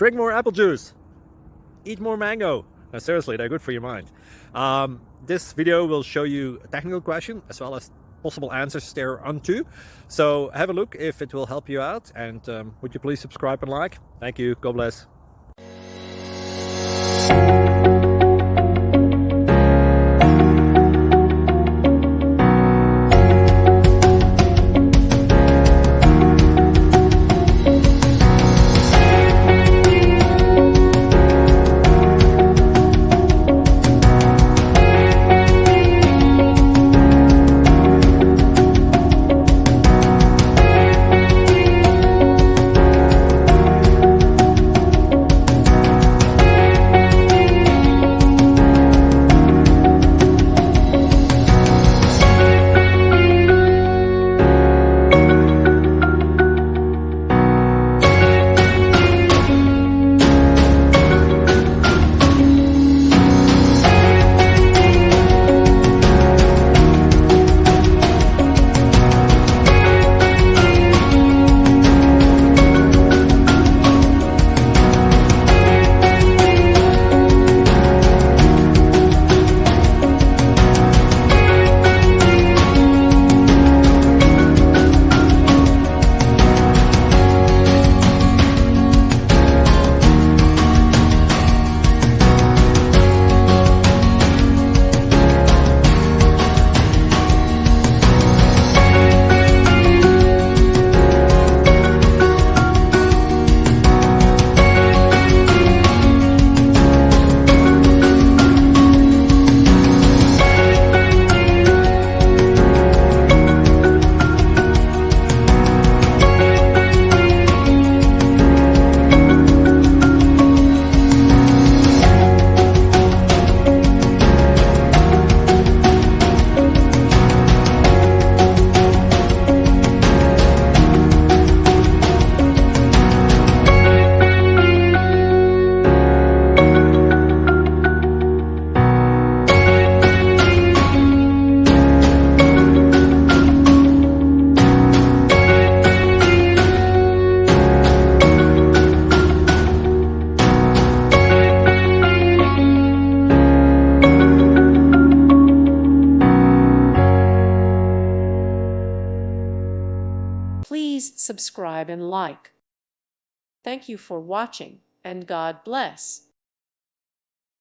drink more apple juice, eat more mango. No, seriously, they're good for your mind. This video will show you a technical question as well as possible answers thereunto. So have a look if it will help you out, and would you please subscribe and like? Thank you. God bless. Please subscribe and like. Thank you for watching, and God bless.